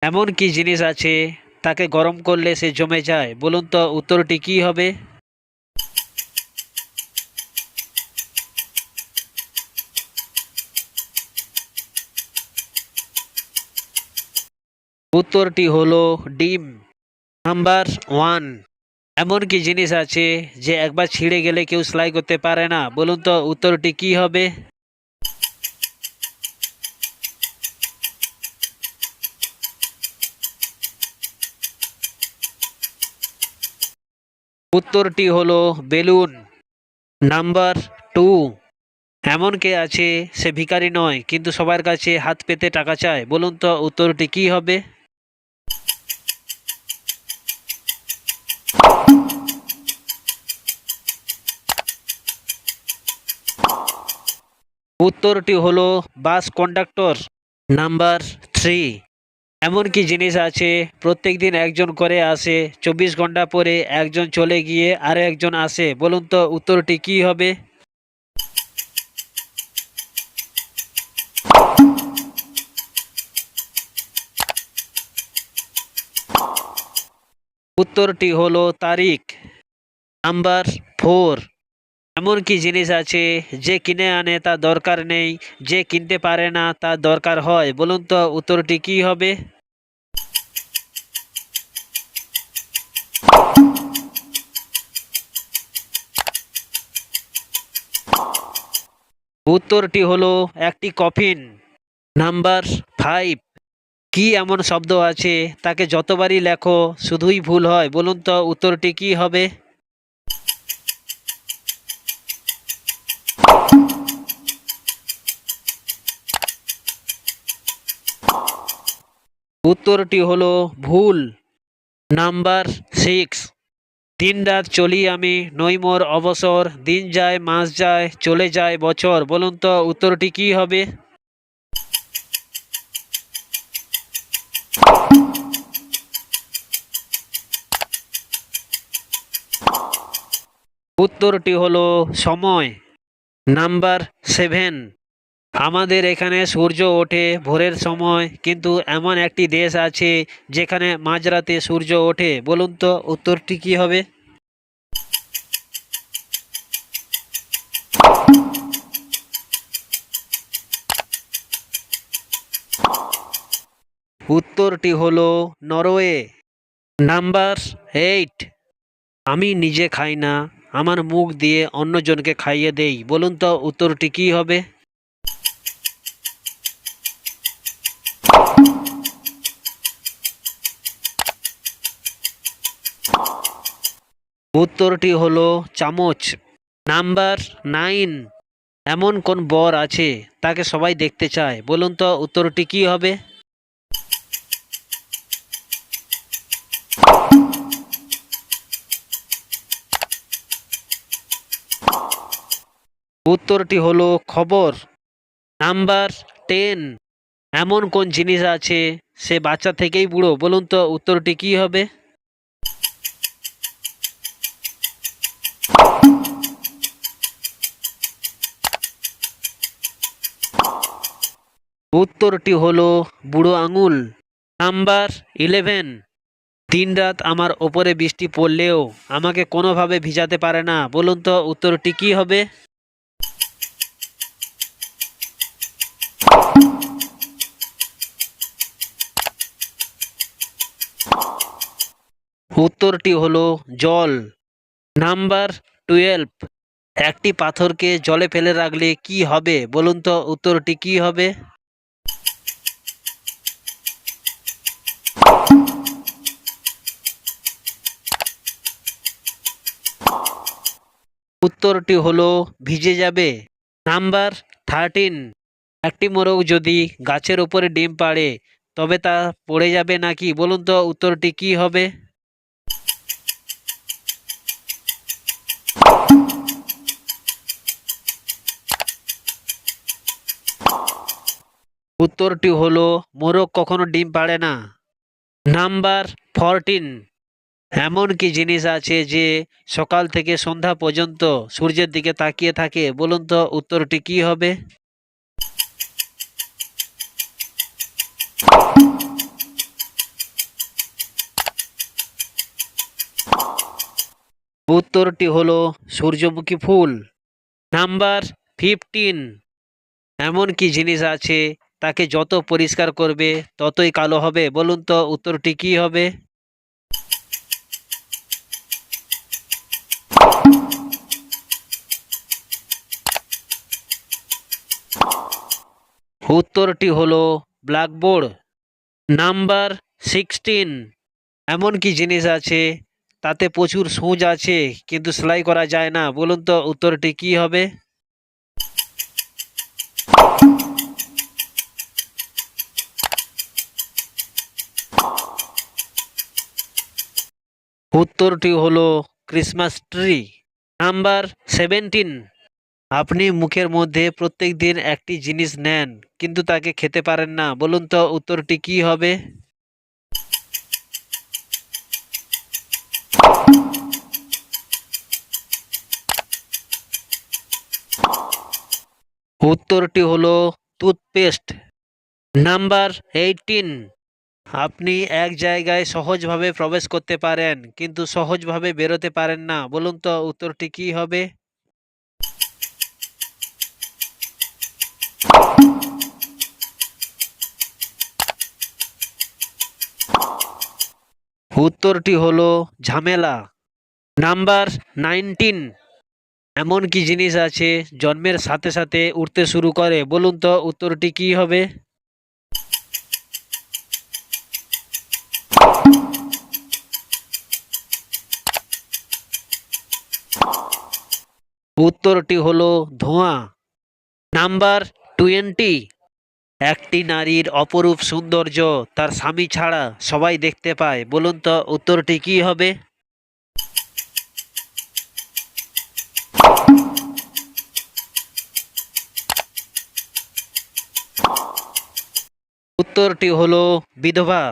এমন কি জিনিস আছে তাকে গরম করলে সে জমে যায়? বলুন তো উত্তরটি কি হবে? উত্তরটি হলো ডিম। Number one. এমন কি জিনিস আছে যে একবার ছিঁড়ে গেলে কেউ সেলাই করতে পারে না? বলুন তো উত্তরটি কি হবে? উত্তরটি হলো বেলুন। Number two. এমন কে আছে সে ভিখারি নয় কিন্তু সবার কাছে হাত পেতে টাকা চায়? বলুন তো উত্তরটি কি হবে? উত্তরটি হলো বাস কন্ডাক্টর। Number three. এমন কি জিনিস আছে প্রত্যেকদিন একজন করে আসে, 24 ঘন্টা পরে একজন চলে গিয়ে আরো একজন আসে? বলুন তো উত্তরটি কি হবে? উত্তরটি হলো তারিখ। Number four. এমন কি জিনিস আছে যে কিনে আনে তার দরকার নেই, যে কিনতে পারে না তার দরকার হয়? বলুন তো উত্তরটি কি হবে? উত্তরটি হলো একটি কফিন। Number five. কি এমন শব্দ আছে তাকে যতবারই লেখো শুধুই ভুল হয়? বলুন তো উত্তরটি কি হবে? উত্তরটি হলো ভুল। Number six. দিনরাত চলি আমি নই মোর অবসর, দিন যায় মাস যায় চলে যায় বছর? বলুন তো উত্তরটি কি হবে? উত্তরটি হলো সময়। Number seven. আমাদের এখানে সূর্য ওঠে ভোরের সময়, কিন্তু এমন একটি দেশ আছে যেখানে মাঝরাতে সূর্য ওঠে? বলুন তো উত্তরটি কি হবে? উত্তরটি হলো নরওয়ে। Number eight. আমি নিজে খাই না, আমার মুখ দিয়ে অন্যজনকে খাইয়ে দেই? বলুন তো উত্তরটি কি হবে? উত্তরটি হলো চামচ। Number nine. এমন কোন বর আছে তাকে সবাই দেখতে চায়? বলুন তো উত্তরটি কি হবে? উত্তরটি হলো খবর। Number ten. এমন কোন জিনিস আছে সে বাচ্চা থেকেই বুড়ো? বলুন তো উত্তরটি কি হবে? উত্তরটি হলো বুড়ো আঙুল। নাম্বার 11। দিনরাত আমার ওপরে বৃষ্টি পড়লেও আমাকে কোনোভাবে ভিজাতে পারে না? বলুন তো উত্তরটি কি হবে? উত্তরটি হলো জল। নাম্বার 12। একটি পাথরকে জলে ফেলে রাখলে কি হবে? বলুন তো উত্তরটি কি হবে? উত্তরটি হলো ভিজে যাবে। নাম্বার 13। একটি মোরগ যদি গাছের উপরে ডিম পাড়ে তবে তা পড়ে যাবে নাকি? বলুন তো উত্তরটি কি হবে? উত্তরটি হলো মোরগ কখনো ডিম পাড়ে না। নাম্বার 14। এমন কি জিনিস আছে যে সকাল থেকে সন্ধ্যা পর্যন্ত সূর্যের দিকে তাকিয়ে থাকে? বলুন তো উত্তরটি কি হবে? উত্তরটি হলো সূর্যমুখী ফুল। নাম্বার 15, এমন কি জিনিস আছে তাকে যত পরিষ্কার করবে ততই কালো হবে? বলুন তো উত্তরটি কি হবে? উত্তরটি হলো ব্ল্যাকবোর্ড। নাম্বার 16, এমন কি জিনিস আছে তাতে প্রচুর সূঁচ আছে কিন্তু সেলাই করা যায় না? বলুন তো উত্তরটি কি হবে? উত্তরটি হলো ক্রিসমাস ট্রি। নাম্বার 17, আপনি মুখের মধ্যে প্রত্যেকদিন একটি জিনিস নেন কিন্তু তাকে খেতে পারেন না। বলুন তো উত্তরটি কি হবে? উত্তরটি হলো টুথপেস্ট। নাম্বার 18, আপনি এক জায়গায় সহজভাবে প্রবেশ করতে পারেন কিন্তু সহজভাবে বেরোতে পারেন না। বলুন তো উত্তরটি কি হবে? উত্তরটি হলো ঝামেলা। নাম্বার 19, এমন কি জিনিস আছে জন্মের সাথে সাথে উড়তে শুরু করে? বলুন তো উত্তরটি কি হবে? উত্তরটি হলো ধোঁয়া। নাম্বার 20, একটি নারীর অপরূপ সৌন্দর্য তার স্বামী ছাড়া সবাই দেখতে পায়। বলুন তো উত্তরটি কি হবে? উত্তরটি হলো বিধবা।